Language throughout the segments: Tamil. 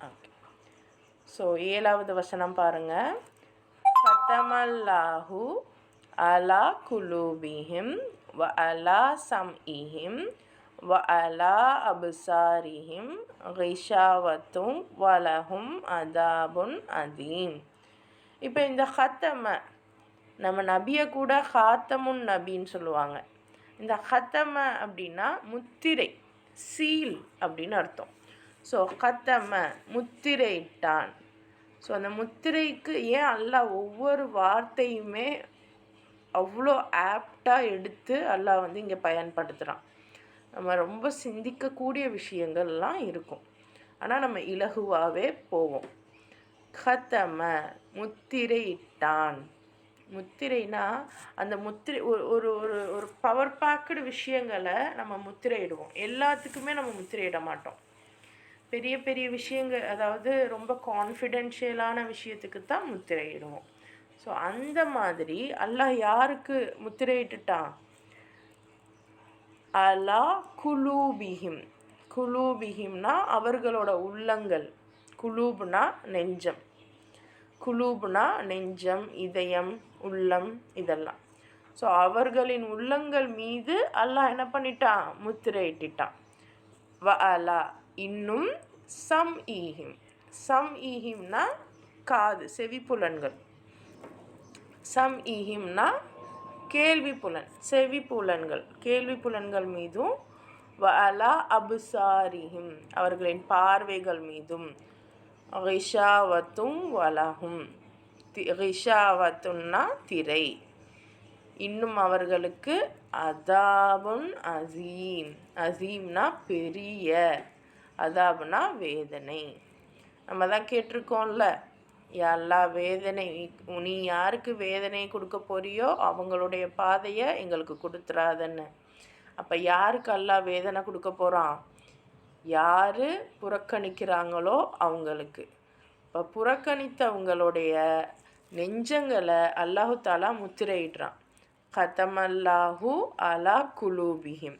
ஓகே. ஸோ 7வது வசனம் பாருங்கள். ஃபதமல்லாஹு அலா குலூபிஹிம் வ அலா சம்இஹிம் வ அலா அபுசாரிஹிம் கிஷாவத்தும் வலஹும் அதாபுன் அதீம். இப்போ இந்த ஹத்தம நம்ம நபியை கூட ஹாத்தமுன் நபின்னு சொல்லுவாங்க. இந்த ஹத்தம அப்படின்னா முத்திரை, சீல் அப்படின்னு அர்த்தம். ஸோ ஹத்தம முத்திரையிட்டான். ஸோ அந்த முத்திரைக்கு ஏன் அல்லாஹ் ஒவ்வொரு வார்த்தையுமே அவ்வளோ ஆப்டாக எடுத்து அல்லாஹ் வந்து இங்கே பயன்படுத்துகிறான். நம்ம ரொம்ப சிந்திக்கக்கூடிய விஷயங்கள்லாம் இருக்கும், ஆனால் நம்ம இலகுவாகவே போவோம். ஹத்தம முத்திரையிட்டான். முத்திரைனா அந்த முத்திரை ஒரு ஒரு ஒரு பவர் பேக்கடு விஷயங்களை நம்ம முத்திரையிடுவோம். எல்லாத்துக்குமே நம்ம முத்திரையிட மாட்டோம். பெரிய பெரிய விஷயங்கள், அதாவது ரொம்ப கான்ஃபிடென்ஷியலான விஷயத்துக்கு தான் முத்திரையிடுவோம். ஸோ அந்த மாதிரி அல்லாஹ் யாருக்கு முத்திரையிட்டுட்டான்? அலா குலூபிஹிம். குலூபிஹிம்னா அவர்களோட உள்ளங்கள். குலூப்னா நெஞ்சம். குலூப்னா நெஞ்சம், இதயம், உள்ளம், இதெல்லாம். ஸோ அவர்களின் உள்ளங்கள் மீது அல்லாஹ் என்ன பண்ணிட்டான்? முத்திரையிட்டான். வ அலா இன்னும் சம் ஈஹிம். சம் ஈஹிம்னா காது, செவிப்புலன்கள். சம் ஈஹிம்னா கேள்விப்புலன், செவிப்புலன்கள், கேள்விப்புலன்கள் மீதும். வ அலா அபுசாரிஹிம் அவர்களின் பார்வைகள் மீதும். கிஷாவத்தும் வலஹும். கிஷாவத்துன்னா திரை. இன்னும் அவர்களுக்கு அதாபுன் அசீம். அசீம்னா பெரிய, அதாப்னா வேதனை. நம்ம தான் கேட்டிருக்கோம்ல, எல்லா வேதனை, நீ யாருக்கு வேதனை கொடுக்க போறியோ அவங்களுடைய பாதையை எங்களுக்கு கொடுத்துறாதன்னு. அப்போ யாருக்கு அல்லாஹ் வேதனை கொடுக்க போகிறான்? யார் புறக்கணிக்கிறாங்களோ அவங்களுக்கு. இப்போ புறக்கணித்தவங்களுடைய நெஞ்சங்களை அல்லாஹு தாலா முத்திரையிடுறான். கதமல்லாஹு அலா குலூபிஹிம்.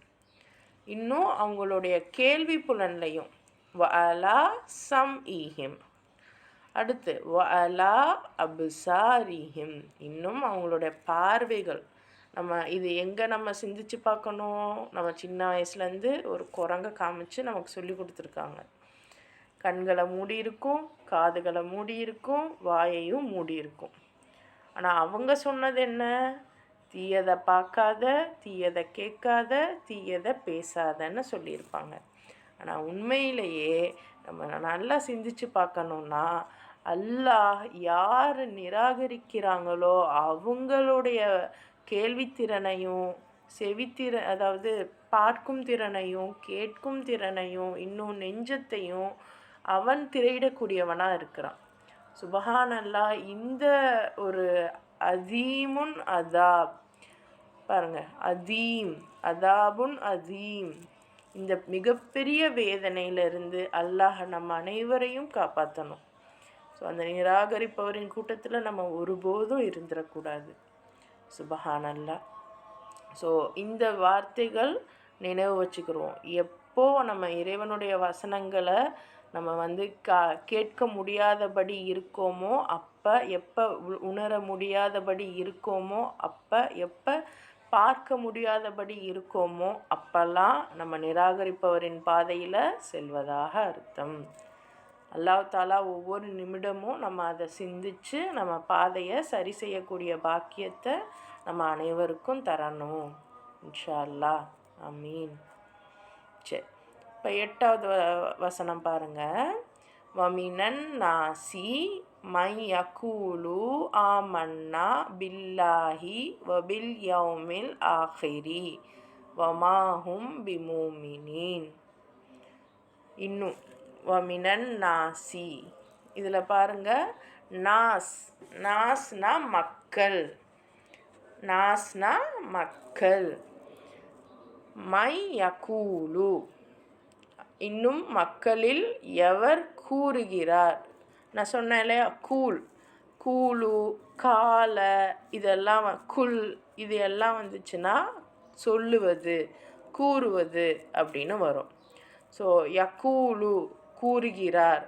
இன்னும் அவங்களுடைய கேள்வி புலன்லையும். வ அலா சம் ஈஹிம். அடுத்து வ அலா அபுசாரிஹிம். இன்னும் அவங்களுடைய பார்வைகள். நம்ம இது எங்கே நம்ம சிந்திச்சு பார்க்கணும்? நம்ம சின்ன வயசுலேருந்து ஒரு குரங்கை காமிச்சு நமக்கு சொல்லி கொடுத்துருக்காங்க. கண்களை மூடி இருக்கும், காதுகளை மூடி இருக்கும், வாயையும் மூடி இருக்கும். ஆனால் அவங்க சொன்னது என்ன? தீயதை பார்க்காத, தீயதை கேட்காத, தீயதை பேசாதன்னு சொல்லியிருப்பாங்க. ஆனால் உண்மையிலேயே நம்ம நல்லா சிந்திச்சு பார்க்கணுன்னா, அல்லாஹ் யார் நிராகரிக்கிறாங்களோ அவங்களுடைய கேள்வித்திறனையும் அதாவது பார்க்கும் திறனையும் கேட்கும் திறனையும் இன்னும் நெஞ்சத்தையும் அவன் திரையிடக்கூடியவனாக இருக்கிறான். சுபஹானல்லாஹ். இந்த ஒரு அதீமுன் அதாப் பாருங்கள், அதீம், அதாபுன் அதீம். இந்த மிகப்பெரிய வேதனையிலிருந்து அல்லாஹ் நம்ம அனைவரையும் காப்பாற்றணும். ஸோ அந்த நிராகரிப்பவரின் கூட்டத்தில் நம்ம ஒருபோதும் இருந்துடக்கூடாது. சுபஹானல்லாஹ். ஸோ இந்த வார்த்தைகள் நினைவு வச்சுக்கிறோம். எப்போ நம்ம இறைவனுடைய வசனங்களை நம்ம வந்து கேட்க முடியாதபடி இருக்கோமோ அப்போ, எப்போ உணர முடியாதபடி இருக்கோமோ அப்போ, எப்போ பார்க்க முடியாதபடி இருக்கோமோ அப்போல்லாம் நம்ம நிராகரிப்பவரின் பாதையில் செல்வதாக அர்த்தம். அல்லாஹ் தாலா ஒவ்வொரு நிமிடமும் நம்ம அதை சிந்தித்து நம்ம பாதையை சரி செய்யக்கூடிய பாக்கியத்தை நம்ம அனைவருக்கும் தரணும். இன்ஷா அல்லாஹ். ஆமீன். சரி, இப்போ 8வது வசனம் பாருங்கள். வமினன் நாசி மை யகூலு ஆமன்னா பில்லாஹி வபில் யௌமில் ஆஹிரி வமாஹும் பிமூமினீன். இன்னும் வமினன் நாசி, இதில் பாருங்கள், நாஸ்னா மக்கள். நாஸ்னா மக்கள். மை யகூலு இன்னும் மக்களில் எவர் கூறுகிறார். நான் சொன்னேன் இல்லையா, கூலு, கால, இதெல்லாம் குல், இது எல்லாம் வந்துச்சுன்னா சொல்லுவது, கூறுவது அப்படின்னு வரும். ஸோ யகூலு கூறுகிறார்.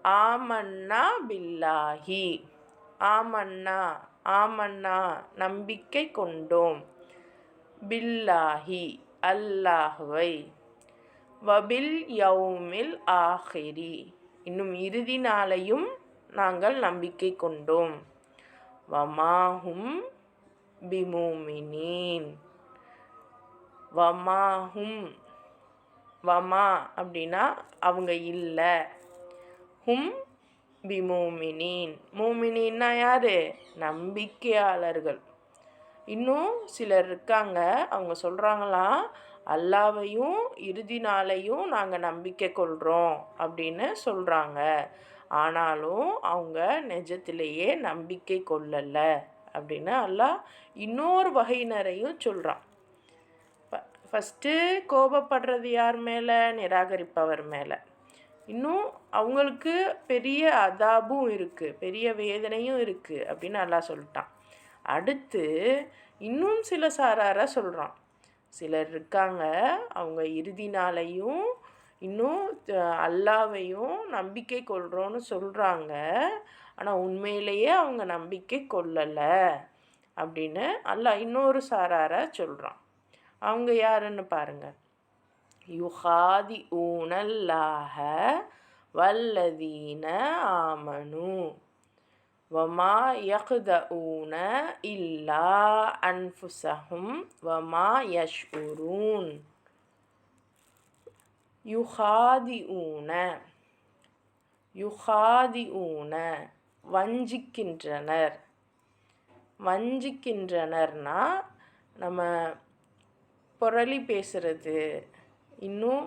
ஆமன்னா பில்லாஹி. ஆமன்னா ஆமன்னா நம்பிக்கை கொண்டோம். பில்லாஹி அல்லாஹ்வை. வபில் யௌமில் ஆஹிரி இன்னும் இறுதி நாளையும் நாங்கள் நம்பிக்கை கொண்டோம். வமாஹும் பிமுமினீன். வமாஹும் வமா அப்படின்னா அவங்க இல்லை. ஹும் பிமுமினீன். மூமினின்னா யார்? நம்பிக்கையாளர்கள். இன்னும் சிலர் இருக்காங்க, அவங்க சொல்கிறாங்களாம், அல்லாவையும் இறுதி நாளையும் நாங்கள் நம்பிக்கை கொள்கிறோம் அப்படின்னு சொல்கிறாங்க. ஆனாலும் அவங்க நிஜத்திலேயே நம்பிக்கை கொள்ளலை அப்படின்னு அல்லாஹ் இன்னொரு வகையினரையும் சொல்கிறான். ஃபஸ்ட்டு கோபப்படுறது யார் மேலே? நிராகரிப்பவர் மேலே. இன்னும் அவங்களுக்கு பெரிய அதாபும் இருக்குது, பெரிய வேதனையும் இருக்குது அப்படின்னு அல்லாஹ் சொல்லிட்டான். அடுத்து இன்னும் சில சாராரை சொல்கிறான். சிலர் இருக்காங்க, அவங்க இறுதி நாளையும் இன்னும் அல்லாவையும் நம்பிக்கை கொள்கிறோன்னு சொல்கிறாங்க. ஆனால் உண்மையிலேயே அவங்க நம்பிக்கை கொள்ளலை அப்படின்னு அல்லாஹ் இன்னொரு சாராரை சொல்கிறான். அவங்க யாருன்னு பாருங்கள். யுஹாதி ஊனல்லாஹ வல்லதீன ஆமனு வமா யக்தஊன இல்லா அன்ஃபுஸஹும் வமா யஷ்உரூன். யுஹாதிஊன யுஹாதிஊன வஞ்சிக்கின்றனர். வஞ்சிக்கின்றனர்னா நம்ம புரளி பேசுகிறது, இன்னும்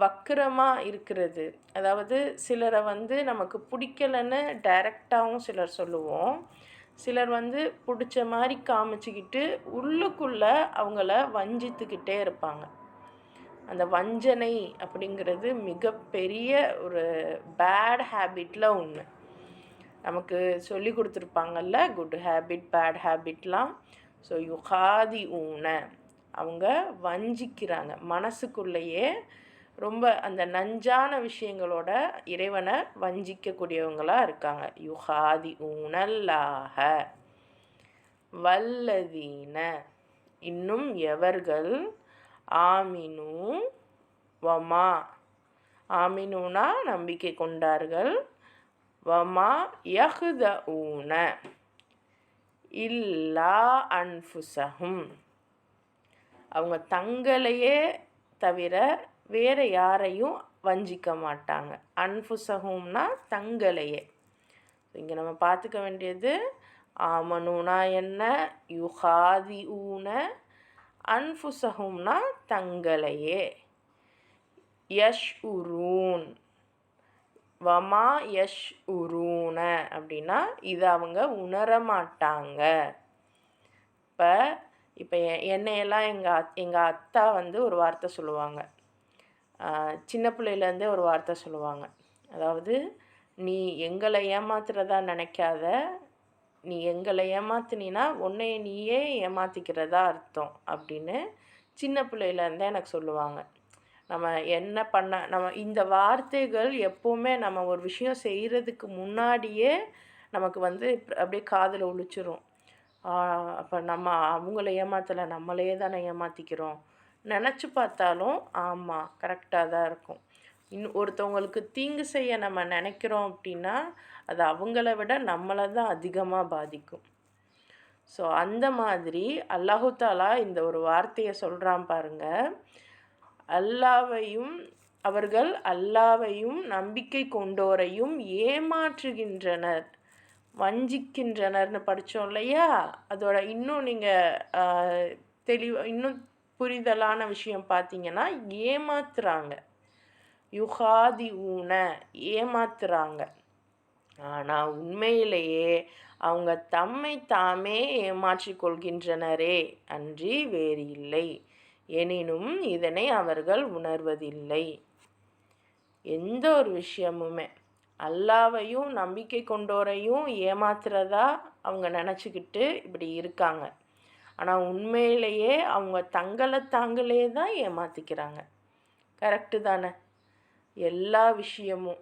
வக்கிரமாக இருக்கிறது. அதாவது சிலரை நமக்கு பிடிக்கலன்னு டைரெக்டாகவும் சிலர் சொல்லுவோம். சிலர் பிடிச்ச மாதிரி காமிச்சிக்கிட்டு உள்ளுக்குள்ளே அவங்கள வஞ்சித்துக்கிட்டே இருப்பாங்க. அந்த வஞ்சனை அப்படிங்கிறது மிகப்பெரிய ஒரு பேட் ஹேபிட்டில் ஒன்று. நமக்கு சொல்லி கொடுத்துருப்பாங்கல்ல, குட் ஹேபிட் பேட் ஹேபிட்லாம். ஸோ யுகாதி ஊன அவங்க வஞ்சிக்கிறாங்க. மனசுக்குள்ளேயே ரொம்ப அந்த நஞ்சான விஷயங்களோட இறைவனை வஞ்சிக்கக்கூடியவங்களாக இருக்காங்க. யுகாதி ஊனல்லாக வல்லதீன இன்னும் எவர்கள் ஆமினு வமா ஆமினுனா நம்பிக்கை கொண்டார்கள். வமா யஹ்தஊன இல்லா அன்ஃபுஸஹும் அவங்க தங்களையே தவிர வேறு யாரையும் வஞ்சிக்க மாட்டாங்க. அன்ஃபுஸஹும்னா தங்களையே. இங்கே நம்ம பார்த்துக்க வேண்டியது ஆமனுனா என்ன, யுஹாதி ஊன, அன்ஃபுஸஹும்னா தங்களையே. யஷ் உரூன் வமா யஷ் உரூன அப்படின்னா இதை அவங்க உணரமாட்டாங்க. இப்போ என்னையெல்லாம் எங்கள் அத்தா ஒரு வார்த்தை சொல்லுவாங்க. சின்ன பிள்ளையிலேருந்தே ஒரு வார்த்தை சொல்லுவாங்க. அதாவது, நீ எங்களை ஏமாத்துறதா நினைக்காத, நீ எங்களை ஏமாத்துனீன்னா உன்னைய நீயே ஏமாற்றிக்கிறதா அர்த்தம் அப்படின்னு சின்ன பிள்ளையிலேருந்தே எனக்கு சொல்லுவாங்க. நம்ம என்ன நம்ம இந்த வார்த்தைகள் எப்போவுமே நம்ம ஒரு விஷயம் செய்கிறதுக்கு முன்னாடியே நமக்கு அப்படியே காதில் ஒலிச்சிரும். அப்போ நம்ம அவங்கள ஏமாற்றலை, நம்மளையே தானே ஏமாற்றிக்கிறோம். நினச்சி பார்த்தாலும் ஆமாம், கரெக்டாக தான் இருக்கும். ஒருத்தவங்களுக்கு தீங்கு செய்ய நம்ம நினைக்கிறோம் அப்படின்னா அது அவங்கள விட நம்மளை தான் அதிகமாக பாதிக்கும். ஸோ அந்த மாதிரி அல்லாஹு தாலா இந்த ஒரு வார்த்தையை சொல்கிறான் பாருங்க. அவர்கள் அல்லாவையும் நம்பிக்கை கொண்டோரையும் ஏமாற்றுகின்றனர், வஞ்சிக்கின்றனர்னு படித்தோம் இல்லையா? அதோட இன்னும் நீங்கள் இன்னும் புரிதலான விஷயம் பார்த்தீங்கன்னா, ஏமாத்துறாங்க. யுகாதி ஊன ஏமாத்துறாங்க. ஆனால் உண்மையிலேயே அவங்க தம்மை தாமே ஏமாற்றி கொள்கின்றனரே அன்றி வேறு இல்லை. எனினும் இதனை அவர்கள் உணர்வதில்லை. எந்த ஒரு விஷயமுமே அல்லாவையும் நம்பிக்கை கொண்டோரையும் ஏமாத்துறதா அவங்க நினச்சிக்கிட்டு இப்படி இருக்காங்க. ஆனால் உண்மையிலேயே அவங்க தங்களை தாங்களே தான் ஏமாற்றிக்கிறாங்க. கரெக்டு தானே? எல்லா விஷயமும்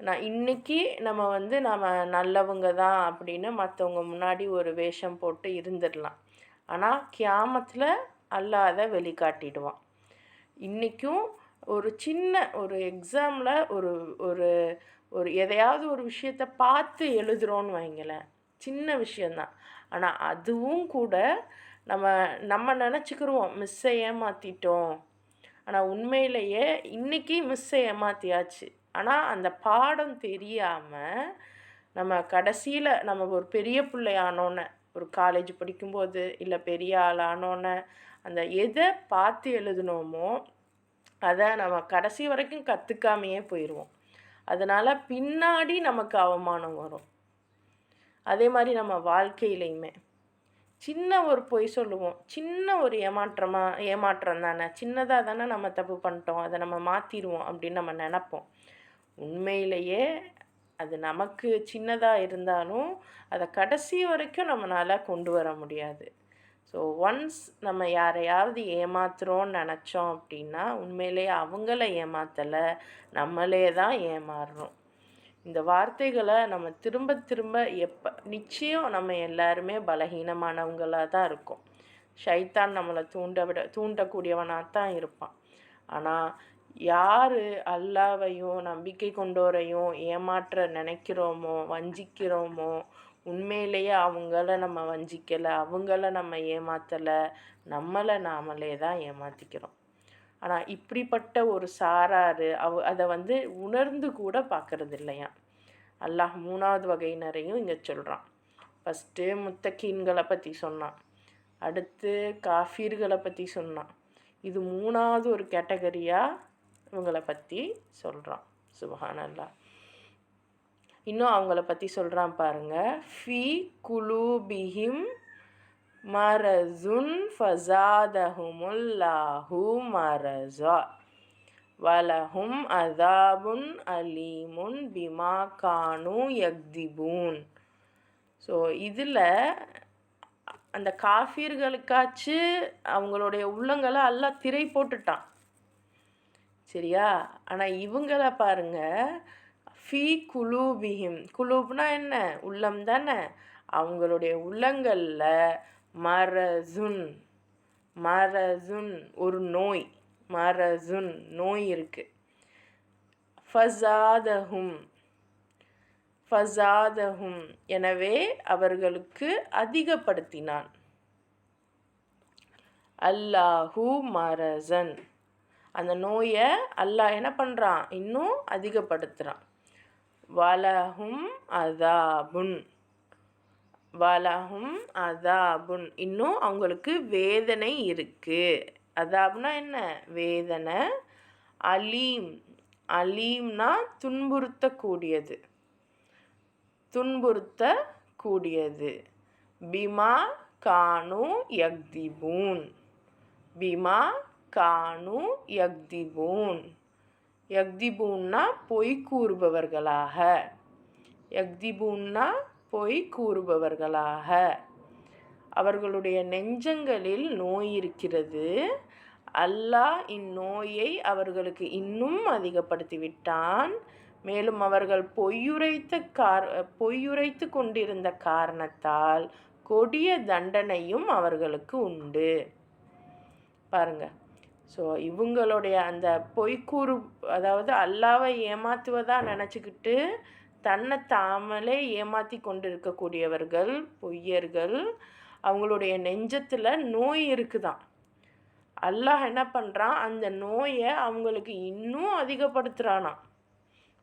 நான் இன்றைக்கி நம்ம நல்லவங்க தான் அப்படின்னு மற்றவங்க முன்னாடி ஒரு வேஷம் போட்டு இருந்துடலாம். ஆனால் கியாமத்தில் அல்லாஹ் அதை வெளிக்காட்டிடுவான். இன்றைக்கும் ஒரு சின்ன ஒரு எக்ஸாமில் ஒரு ஒரு ஒரு எதையாவது ஒரு விஷயத்த பார்த்து எழுதுகிறோன்னு வைங்களேன், சின்ன விஷயந்தான். ஆனால் அதுவும் கூட நம்ம நம்ம நினச்சிக்கிருவோம் மிஸ்ஸை ஏமாற்றிட்டோம். ஆனால் உண்மையிலேயே இன்றைக்கி மிஸ்ஸை ஏமாற்றியாச்சு. ஆனால் அந்த பாடம் தெரியாமல் நம்ம கடைசியில் நம்ம ஒரு பெரிய பிள்ளை ஆனோன்னே, ஒரு காலேஜ் படிக்கும்போது இல்லை பெரிய ஆள் ஆனோன்னே அந்த எதை பார்த்து எழுதுனோமோ அதை நம்ம கடைசி வரைக்கும் கற்றுக்காமையே போயிடுவோம். அதனால் பின்னாடி நமக்கு அவமானம் வரும். அதே மாதிரி நம்ம வாழ்க்கையிலையுமே சின்ன ஒரு பொய் சொல்லுவோம், சின்ன ஒரு ஏமாற்றம் தானே, சின்னதாக தானே நம்ம தப்பு பண்ணிட்டோம், அதை நம்ம மாற்றிடுவோம் அப்படின்னு நம்ம நினப்போம். உண்மையிலேயே அது நமக்கு சின்னதாக இருந்தாலும் அதை கடைசி வரைக்கும் நம்மளால் கொண்டு வர முடியாது. ஸோ ஒன்ஸ் நம்ம யாரையாவது ஏமாத்துகிறோன்னு நினச்சோம் அப்படின்னா உண்மையிலேயே அவங்கள ஏமாற்றலை, நம்மளே தான் ஏமாறுறோம். இந்த வார்த்தைகளை நம்ம திரும்ப திரும்ப நிச்சயம் நம்ம எல்லாருமே பலகீனமானவங்களாக தான் இருக்கும். ஷைத்தான் நம்மளை தூண்டக்கூடியவனாக தான் இருப்பான். ஆனால் யார் அல்லாவையும் நம்பிக்கை கொண்டோரையும் ஏமாற்ற நினைக்கிறோமோ, வஞ்சிக்கிறோமோ, உண்மையிலேயே அவங்கள நம்ம வஞ்சிக்கலை, அவங்கள நம்ம ஏமாற்றலை, நம்மளை நாமளே தான் ஏமாற்றிக்கிறோம். ஆனால் இப்படிப்பட்ட ஒரு சாரார் அதை உணர்ந்து கூட பார்க்கறது இல்லையா. அல்லாஹ் 3வது வகையினரையும் இங்கே சொல்கிறான். ஃபஸ்ட்டு முத்தகீன்களை பற்றி சொன்னான், அடுத்து காஃபீர்களை பற்றி சொன்னான். இது 3வது ஒரு கேட்டகரியாக இவங்களை பற்றி சொல்கிறான். சுப்ஹானல்லாஹ். இன்னும் அவங்கள பற்றி சொல்கிறான் பாருங்கள். ஃபி குலூபிஹிம் மரசுன் ஃபஸாதஹுமுல்லாஹு மரஸா வலஹும் அதாபுன் அலீமுன் பிமா கானு யக்திபூன். ஸோ இதில் அந்த காஃபீர்களுக்காச்சு அவங்களுடைய உள்ளங்களை எல்லாம் திரை போட்டுட்டான், சரியா. ஆனால் இவங்களை பாருங்கள், ஃபி குலூபிஹிம், குலூப்னா என்ன, உள்ளம் தானே, அவங்களுடைய உள்ளங்களில் மரசுன், மரசுன் ஒரு நோய், மரசுன் நோய் இருக்குது. ஃபஸாதஹும், ஃபஸாதஹும் எனவே அவர்களுக்கு அதிகப்படுத்தினான். அல்லாஹு மரசன் அந்த நோயை அல்லாஹ் என்ன பண்ணுறான், இன்னும் அதிகப்படுத்துகிறான். வலஹும் அதாபுன், வலஹும் அதாபுன் இன்னும் அவங்களுக்கு வேதனை இருக்குது. அதாப்னா என்ன, வேதனை. அலீம், அலீம்னா துன்புறுத்தக்கூடியது, துன்புறுத்தக்கூடியது. பிமா கானு யக்திபூன், பிமா கானு யக்திபூன், யக்திபூன்னா பொய் கூறுபவர்களாக, யக்திபூன்னா பொய் கூறுபவர்களாக. அவர்களுடைய நெஞ்சங்களில் நோய் இருக்கிறது. அல்லாஹ் இந்நோயை அவர்களுக்கு இன்னும் அதிகப்படுத்திவிட்டான். மேலும் அவர்கள் பொய்யுரைத்து கொண்டிருந்த காரணத்தால் கொடிய தண்டனையும் அவர்களுக்கு உண்டு. பாருங்க. ஸோ இவங்களுடைய அந்த பொய்க்கூறு, அதாவது அல்லாவை ஏமாற்றுவதாக நினச்சிக்கிட்டு தன்னை தாமலே ஏமாற்றி கொண்டு இருக்கக்கூடியவர்கள் பொய்யர்கள், அவங்களுடைய நெஞ்சத்தில் நோய் இருக்குதான். அல்லாஹ் என்ன பண்ணுறான், அந்த நோயை அவங்களுக்கு இன்னும் அதிகப்படுத்துகிறானாம்.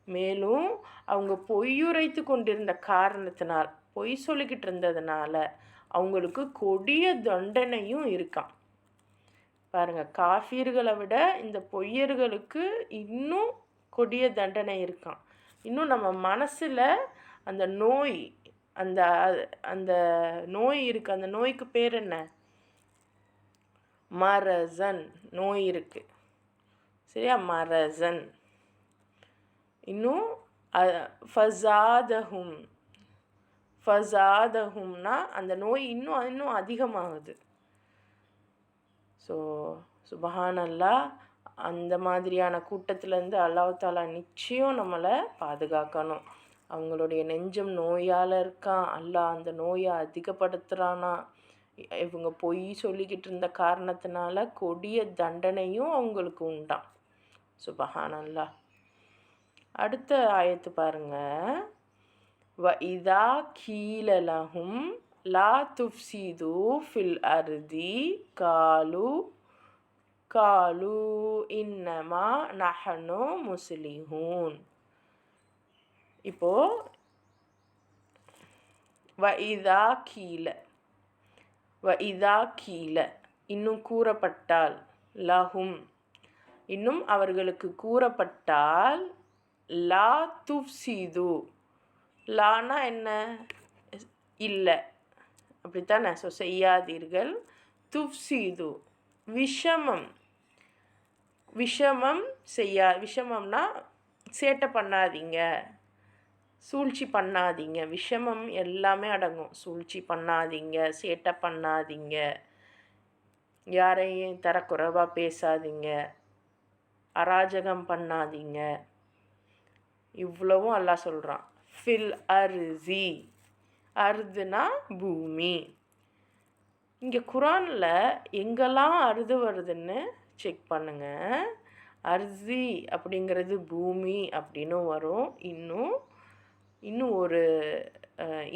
மேலும் அவங்க பொய்யுரைத்து கொண்டிருந்த காரணத்தினால், பொய் சொல்லிக்கிட்டு இருந்ததுனால அவங்களுக்கு கொடிய தண்டனையும் இருக்கான். பாருங்கள், காஃபீர்களை விட இந்த பொய்யர்களுக்கு இன்னும் கொடிய தண்டனை இருக்கான். இன்னும் நம்ம மனசில் அந்த நோய், அந்த அந்த நோய் இருக்குது. அந்த நோய்க்கு பேர் என்ன, மரசன் நோய் இருக்குது, சரியா. மரசன். இன்னும் ஃபஸாதஹும், ஃபஸாதஹும்னா அந்த நோய் இன்னும் அதிகமாகுது. ஸோ சுப்ஹானல்லாஹ், அந்த மாதிரியான கூட்டத்திலேருந்து அல்லாஹ் தாலா நிச்சயம் நம்மளை பாதுகாக்கணும். அவங்களுடைய நெஞ்சம் நோயால் இருக்கான், அல்லாஹ் அந்த நோயை அதிகப்படுத்துகிறானா, இவங்க பொய் சொல்லிக்கிட்டு இருந்த காரணத்தினால கொடிய தண்டனையும் அவங்களுக்கு உண்டாம். சுபஹானல்லாஹ். அடுத்த ஆயத்து பாருங்க. வ இதா கீல லஹும் லா துஃப்சிது ஃபில் அர்தி காலு காலு இன்னமா நஹனு முஸ்லிஹூன். இப்போ வ இதா கீல இன்னும் கூறப்பட்டால், லஹும் இன்னும் அவர்களுக்கு கூறப்பட்டால், லா துஃப்சிது, லானா என்ன, இல்லை அப்படித்தானே, ஸோ செய்யாதீர்கள், துஃப்சிது விஷமம்னா சேட்டை பண்ணாதீங்க, சூழ்ச்சி பண்ணாதீங்க. விஷமம் எல்லாமே அடங்கும். சூழ்ச்சி பண்ணாதீங்க, சேட்டை பண்ணாதீங்க, யாரையும் தரக்குறைவாக பேசாதீங்க, அராஜகம் பண்ணாதீங்க, இவ்வளவும் அல்லாஹ் சொல்கிறான். ஃபில் அர்ஸி, அர்துனா பூமி. இங்கே குரானில் எங்கெல்லாம் அறுது வருதுன்னு செக் பண்ணுங்கள். அர்ஸி அப்படிங்கிறது பூமி அப்படின்னு வரும். இன்னும் ஒரு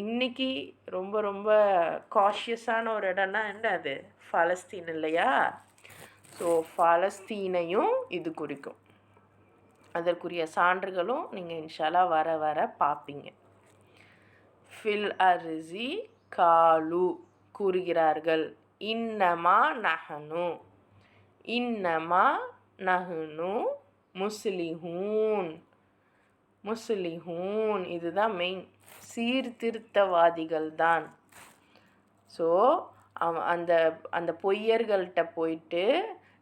இன்னைக்கு ரொம்ப ரொம்ப காஷியஸான ஒரு இடம்னா என்ன, அது பாலஸ்தீன் இல்லையா? ஸோ பாலஸ்தீனையும் இது குறிக்கும். அதற்குரிய சான்றுகளும் நீங்கள் இன்ஷால்லா வர வர பார்ப்பீங்க. ஃபில் அர்ஸி காலு கூறுகிறார்கள், இன்னமா நஹனு முஸ்லிஹூன், இதுதான் மெயின், சீர்திருத்தவாதிகள் தான். ஸோ அந்த அந்த பொய்யர்கள்ட்ட போயிட்டு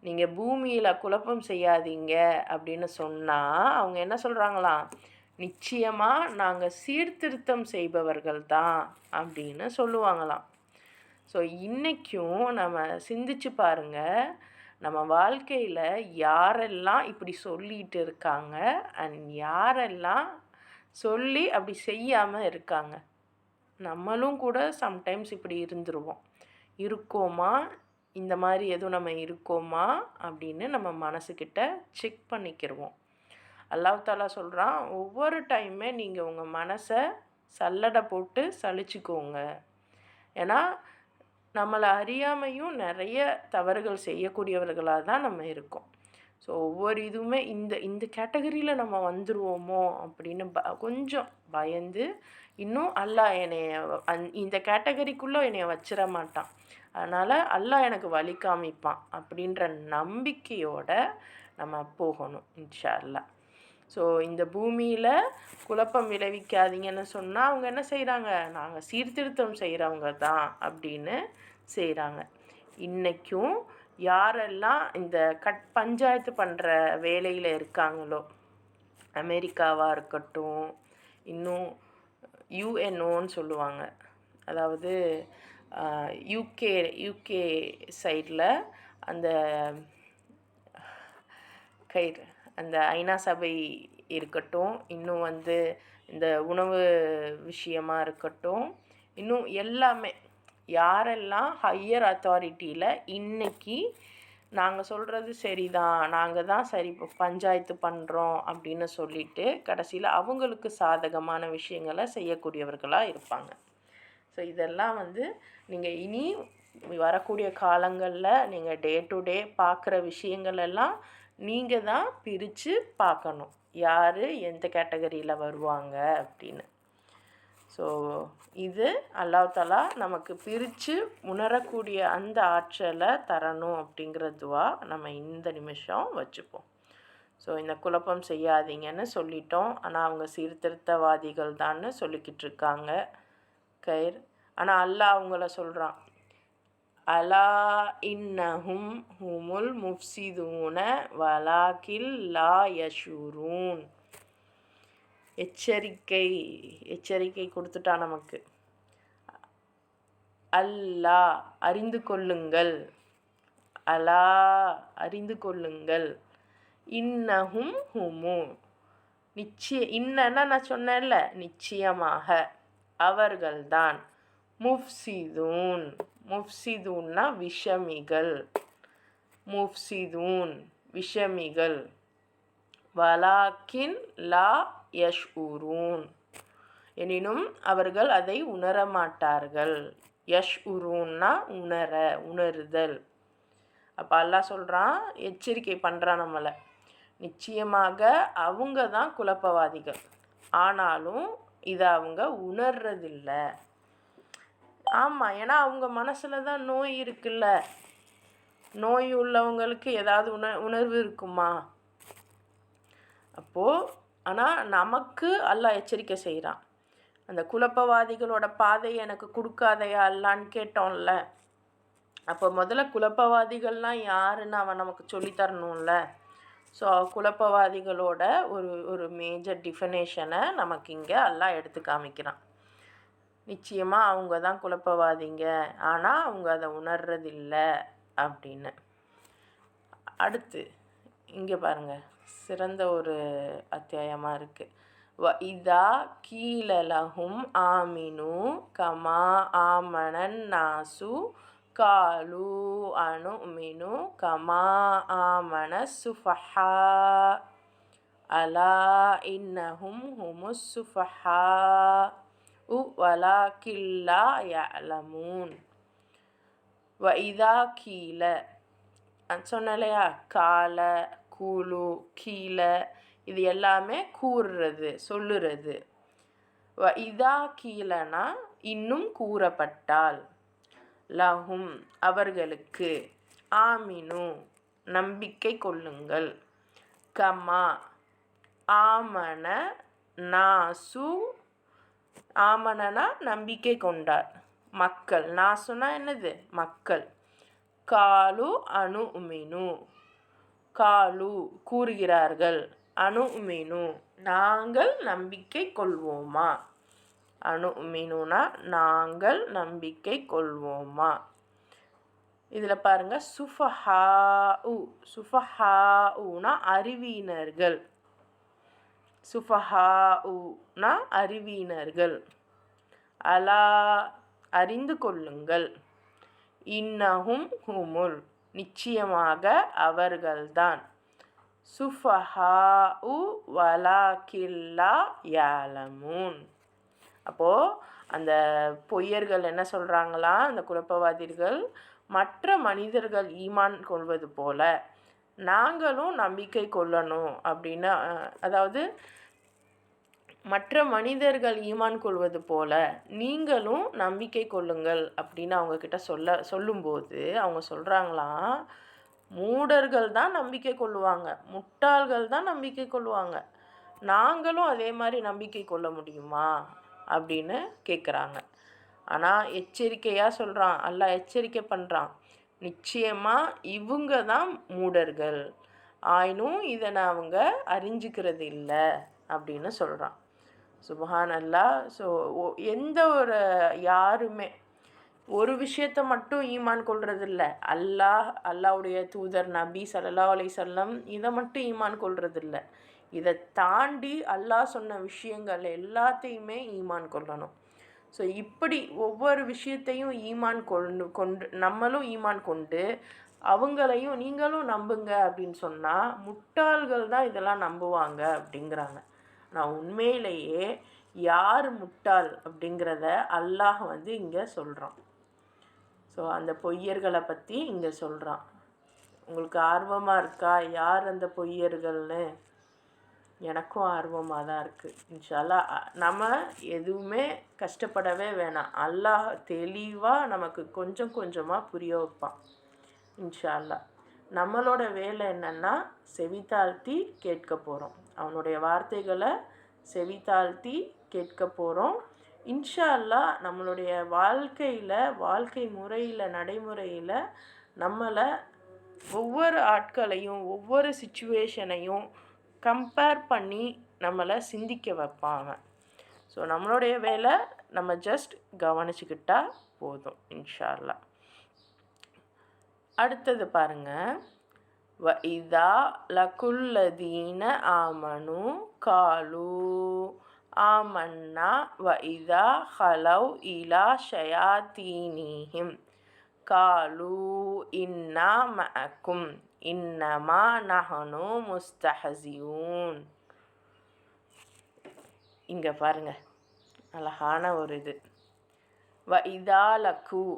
நீங்கள் பூமியில் குழப்பம் செய்யாதீங்க அப்படின்னு சொன்னால் அவங்க என்ன சொல்கிறாங்களாம், நிச்சயமாக நாங்கள் சீர்திருத்தம் செய்பவர்கள் தான் அப்படின்னு சொல்லுவாங்களாம். ஸோ இன்றைக்கும் நம்ம சிந்திச்சு பாருங்கள், நம்ம வாழ்க்கையில் யாரெல்லாம் இப்படி சொல்லிகிட்டு இருக்காங்க அண்ட் யாரெல்லாம் சொல்லி அப்படி செய்யாமல் இருக்காங்க. நம்மளும் கூட சம்டைம்ஸ் இப்படி இருக்கோமா, இந்த மாதிரி எதுவும் நம்ம இருக்கோமா அப்படின்னு நம்ம மனசுக்கிட்ட செக் பண்ணிக்கிடுவோம். அல்லாஹ் தாலா சொல்கிறான், ஒவ்வொரு டைமே நீங்கள் உங்கள் மனசை சல்லடை போட்டு சலிச்சுக்கோங்க. ஏன்னா நம்மளை அறியாமையும் நிறைய தவறுகள் செய்யக்கூடியவர்களாக தான் நம்ம இருக்கோம். ஸோ ஒவ்வொரு இதுவுமே இந்த கேட்டகரியில் நம்ம வந்துடுவோமோ அப்படின்னு கொஞ்சம் பயந்து, இன்னும் அல்லாஹ் என்னைய இந்த கேட்டகரிக்குள்ளே என்னைய வச்சிட மாட்டான், அதனால் அல்லாஹ் எனக்கு வழி காமிப்பான் அப்படின்ற நம்பிக்கையோட நம்ம போகணும் இன்ஷா அல்லாஹ். ஸோ இந்த பூமியில் குழப்பம் விளைவிக்காதீங்கன்னு சொன்னால் அவங்க என்ன செய்கிறாங்க, நாங்கள் சீர்திருத்தம் செய்கிறவங்க தான் அப்படின்னு செய்கிறாங்க. இன்றைக்கும் யாரெல்லாம் இந்த பஞ்சாயத்து பண்ணுற வேலையில் இருக்காங்களோ, அமெரிக்காவாக இருக்கட்டும், இன்னும் யுஎன்ஓன்னு சொல்லுவாங்க, அதாவது யூகே சைடில் அந்த அந்த ஐநா சபை இருக்கட்டும், இன்னும் இந்த உணவு விஷயமாக இருக்கட்டும், இன்னும் எல்லாமே யாரெல்லாம் ஹையர் அத்தாரிட்டியில் இன்றைக்கி நாங்கள் சொல்கிறது சரிதான், நாங்கள் தான் சரி பஞ்சாயத்து பண்ணுறோம் அப்படின்னு சொல்லிட்டு கடைசியில் அவங்களுக்கு சாதகமான விஷயங்களை செய்யக்கூடியவர்களாக இருப்பாங்க. ஸோ இதெல்லாம் நீங்கள் இனி வரக்கூடிய காலங்களில் நீங்கள் டே டு டே பார்க்குற விஷயங்கள் எல்லாம் நீங்கள் தான் பிரித்து பார்க்கணும், யார் எந்த கேட்டகரியில் வருவாங்க அப்படின்னு. ஸோ இது அல்லாஹ் தஆலா நமக்கு பிரித்து உணரக்கூடிய அந்த ஆற்றலை தரணும் அப்படிங்கிற துவா நம்ம இந்த நிமிஷம் வச்சுப்போம். ஸோ இந்த குழப்பம் செய்யாதீங்கன்னு சொல்லிட்டோம், ஆனால் அவங்க சீர்திருத்தவாதிகள் தான்னு சொல்லிக்கிட்டு இருக்காங்க. ஆனால் அல்லாஹ் அவங்கள சொல்கிறான், அலா இன்னஹும் ஹுமுல் முஃப்சிதூன வலாக்கில் லா யஷூரூன். எச்சரிக்கை கொடுத்துட்டான் நமக்கு. அறிந்து கொள்ளுங்கள், அறிந்து கொள்ளுங்கள், இன்னஹும் ஹுமு, இன்னன்னா நான் சொன்னேன்ல, நிச்சயமாக அவர்கள்தான். முஃப்சிதூன், முஃப்சிதூன்னா விஷமிகள், முஃப்சிதூன் விஷமிகள். வலாக்கின் லா யஷ்உரூன், எனினும் அவர்கள் அதை உணரமாட்டார்கள். யஷ்உரூன்னா உணருதல். அப்போ அல்லாஹ் சொல்கிறான், எச்சரிக்கை பண்ணுறான் நம்மளை, நிச்சயமாக அவங்க தான் குழப்பவாதிகள், ஆனாலும் இதை அவங்க உணர்றதில்ல. ஆமாம், ஏன்னா அவங்க மனசில் தான் நோய் இருக்குல்ல. நோய் உள்ளவங்களுக்கு ஏதாவது உணர்வு இருக்குமா? அப்போது ஆனால் நமக்கு அல்லாஹ் எச்சரிக்கை செய்கிறான். அந்த குழப்பவாதிகளோட பாதையை எனக்கு கொடுக்காதையா அல்லான்னு கேட்டோம்ல. அப்போ முதல்ல குழப்பவாதிகள்லாம் யாருன்னு அவன் நமக்கு சொல்லித்தரணும்ல. ஸோ குழப்பவாதிகளோட ஒரு மேஜர் டிஃபனேஷனை நமக்கு இங்கே அல்லாஹ் எடுத்து காமிக்கிறான். நிச்சயமாக அவங்க தான் குழப்பவாதிங்க, ஆனால் அவங்க அதை உணர்றதில்லை அப்படின்னு. அடுத்து இங்கே பாருங்கள், சிறந்த ஒரு அத்தியாயமாக இருக்குது. இதா கீலலஹும் ஆமினு கமா ஆமனன் நாசு காலு அனுமினு கமா ஆமன சுஃபஹா அலா இன்னஹும் ஹுமுஸ் சுஃபஹா வலாக்கில்லா யஅலமூன். இதா கீல சொன்னலையா, கால, கூலு, கீழே, இது எல்லாமே கூறுறது, சொல்லுறது. இதா கீழனா இன்னும் கூறப்பட்டால், லஹும் அவர்களுக்கு, ஆமினு நம்பிக்கை கொள்ளுங்கள், கமா ஆமன நாசு, ஆமனனா நம்பிக்கை கொண்டார் மக்கள், நாசுனா என்னது மக்கள், காலு அனுமினு, காலு கூறுகிறார்கள், அனுமினு நாங்கள் நம்பிக்கை கொள்வோமா, அனுமினுனா நாங்கள் நம்பிக்கை கொள்வோமா. இதில் பாருங்கள், சுஃபஹாஉனா அறிவியினர்கள், சுஃபஹாஉனா அறிவியினர்கள், அலா அறிந்து கொள்ளுங்கள், இன்னஹும் ஹுமுல் நிச்சயமாக அவர்கள்தான், சுஃபஹாஉ வலாக்கில்லா யஅலமூன். அப்போது அந்த பொய்யர்கள் என்ன சொல்கிறாங்களா, அந்த குழப்பவாதிகள், மற்ற மனிதர்கள் ஈமான் கொள்வது போல நாங்களும் நம்பிக்கை கொள்ளணும் அப்படின்னு, அதாவது மற்ற மனிதர்கள் ஈமான் கொள்வது போல நீங்களும் நம்பிக்கை கொள்ளுங்கள் அப்படின்னு அவங்கக்கிட்ட சொல்லும்போது அவங்க சொல்கிறாங்களாம், மூடர்கள் தான் நம்பிக்கை கொள்ளுவாங்க, முட்டாள்கள் தான் நம்பிக்கை கொள்ளுவாங்க, நாங்களும் அதே மாதிரி நம்பிக்கை கொள்ள முடியுமா அப்படின்னு கேட்குறாங்க. ஆனால் எச்சரிக்கையாக சொல்கிறான், அல்லாஹ் எச்சரிக்கை பண்ணுறான், நிச்சயமாக இவங்க தான் மூடர்கள், ஆயினும் இதை அவங்க அறிஞ்சிக்கிறது இல்லை அப்படின்னு சொல்கிறான். சுபஹான் அல்லாஹ். ஸோ எந்த ஒரு யாருமே ஒரு விஷயத்தை மட்டும் ஈமான் கொள்றதில்ல, அல்லாஹ்வுடைய தூதர் நபி ஸல்லல்லாஹு அலைஹி வஸல்லம் இதை மட்டும் ஈமான் கொள்றதில்ல, இதை தாண்டி அல்லாஹ் சொன்ன விஷயங்கள் எல்லாத்தையுமே ஈமான் கொள்ளணும். ஸோ இப்படி ஒவ்வொரு விஷயத்தையும் ஈமான் கொண்டு நம்மளும் ஈமான் கொண்டு அவங்களையும் நீங்களும் நம்புங்க அப்படின்னு சொன்னால் முட்டாள்கள் தான் இதெல்லாம் நம்புவாங்க அப்படிங்கிறாங்க. நான் உண்மையிலேயே யார் முட்டாள் அப்படிங்கிறத அல்லாஹ் இங்கே சொல்கிறான். ஸோ அந்த பொய்யர்களை பற்றி இங்கே சொல்கிறான். உங்களுக்கு ஆர்வமாக இருக்கா யார் அந்த பொய்யர்கள்னு? எனக்கும் ஆர்வமாக தான் இருக்குது. இன்ஷா அல்லாஹ் நம்ம எதுவுமே கஷ்டப்படவே வேணாம், அல்லாஹ் தெளிவாக நமக்கு கொஞ்சம் கொஞ்சமாக புரிய வைப்பான் இன்ஷா அல்லாஹ். நம்மளோட வேலை என்னென்னா செவித்தாழ்த்தி கேட்க போகிறோம், அவனுடைய வார்த்தைகளை செவித்தாழ்த்தி கேட்க போகிறோம். இன்ஷா அல்லாஹ் நம்மளுடைய வாழ்க்கை முறையில் நடைமுறையில் நம்மளை ஒவ்வொரு ஆட்களையும் ஒவ்வொரு சிச்சுவேஷனையும் கம்பேர் பண்ணி நம்மளை சிந்திக்க வைப்பாங்க. ஸோ நம்மளுடைய வேலை நம்ம ஜஸ்ட் கவனிச்சுக்கிட்டா போதும் இன்ஷா அல்லாஹ். அடுத்தது பாருங்கள், وَإِذَا لَقُوا الَّذِينَ آمَنُوا قَالُوا آمَنَّا وَإِذَا خَلَوْا إِلَى شَيَاطِينِهِمْ قَالُوا إِنَّا مَعَكُمْ إِنَّمَا نَحْنُ مُسْتَهْزِئُونَ. இங்கே பாருங்க, அழகான ஒரு இது. وَإِذَا لَقُوا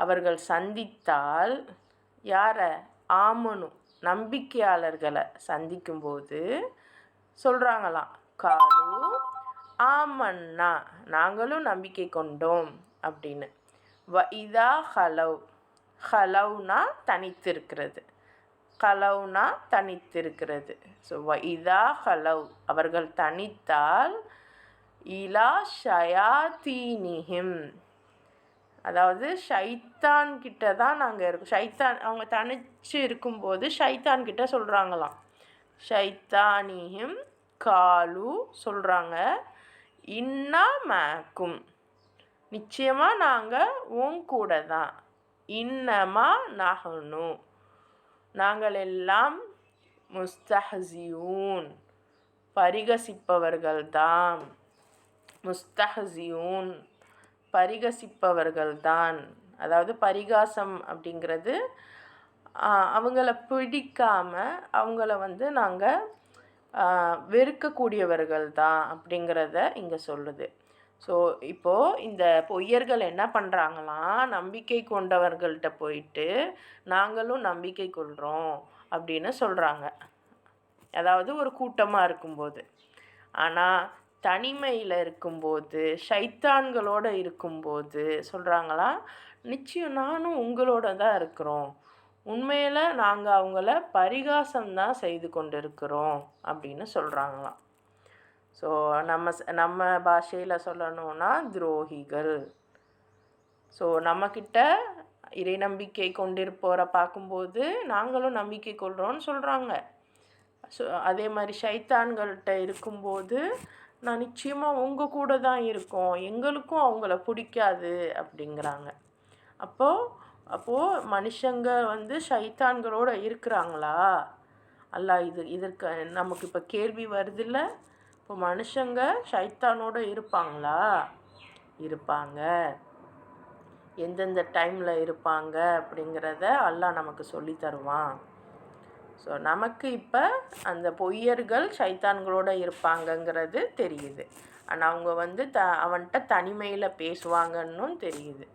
அவர்கள் சந்தித்தால் யாரை? ஆமனு, நம்பிக்கையாளர்களை சந்திக்கும்போது சொல்கிறாங்களாம், காலு ஆமன்னா, நாங்களும் நம்பிக்கை கொண்டோம் அப்படின்னு. வஇதா ஹலவுனா தனித்திருக்கிறது, கலவுனா தனித்திருக்கிறது. ஸோ வஇதா ஹலவ் அவர்கள் தனித்தால், இலா ஷயாத்தீனிஹிம் அதாவது ஷைத்தான் கிட்ட தான் நாங்கள் இருக்கோம். ஷைத்தான் அவங்க தனிச்சு இருக்கும்போது ஷைத்தான் கிட்ட சொல்கிறாங்களாம். ஷைத்தானிஹிம் காலு சொல்கிறாங்க, இன்னா மேக்கும் நிச்சயமாக நாங்கள் உன் கூட தான். இன்னமா நஹ்னு நாங்கள் எல்லாம் முஸ்தஹ்சியூன் பரிகசிப்பவர்கள்தான். முஸ்தஹ்சியூன் பரிகசிப்பவர்கள்தான். அதாவது பரிகாசம் அப்படிங்கிறது அவங்கள பிடிக்காமல் அவங்கள நாங்கள் வெறுக்கக்கூடியவர்கள் தான் அப்படிங்கிறத இங்கே சொல்லுது. ஸோ இப்போது இந்த பொய்யர்கள் என்ன பண்ணுறாங்களாம், நம்பிக்கை கொண்டவர்கள்ட்ட போயிட்டு நாங்களும் நம்பிக்கை கொள்கிறோம் அப்படின்னு சொல்கிறாங்க. அதாவது ஒரு கூட்டமாக இருக்கும்போது. ஆனால் தனிமையில் இருக்கும்போது, ஷைத்தான்களோடு இருக்கும்போது சொல்கிறாங்களா, நிச்சயம் நானும் உங்களோட தான் இருக்கிறோம், உண்மையில் நாங்கள் அவங்கள பரிகாசம்தான் செய்து கொண்டு இருக்கிறோம் அப்படின்னு சொல்கிறாங்களாம். ஸோ நம்ம பாஷையில் சொல்லணும்னா துரோகிகள். ஸோ நம்மக்கிட்ட இறை நம்பிக்கை கொண்டிருப்போரை பார்க்கும்போது நாங்களும் நம்பிக்கை கொள்கிறோன்னு சொல்கிறாங்க. ஸோ அதே மாதிரி ஷைத்தான்கள்கிட்ட இருக்கும்போது நான் நிச்சயமாக உங்கள் கூட தான் இருக்கோம், எங்களுக்கும் அவங்கள பிடிக்காது அப்படிங்கிறாங்க. அப்போது மனுஷங்க ஷைத்தான்களோடு இருக்கிறாங்களா? அல்லாஹ் இதற்கு நமக்கு இப்போ கேள்வி வருதில்ல. இப்போ மனுஷங்க ஷைத்தானோடு இருப்பாங்களா? இருப்பாங்க. எந்தெந்த டைமில் இருப்பாங்க அப்படிங்கிறத அல்லாஹ் நமக்கு சொல்லி தருவான். ஸோ நமக்கு இப்போ அந்த பொய்யர்கள் ஷைத்தான்களோடு இருப்பாங்கங்கிறது தெரியுது. ஆனால் அவங்க அவன்கிட்ட தனிமையில் பேசுவாங்கன்னும் தெரியுது.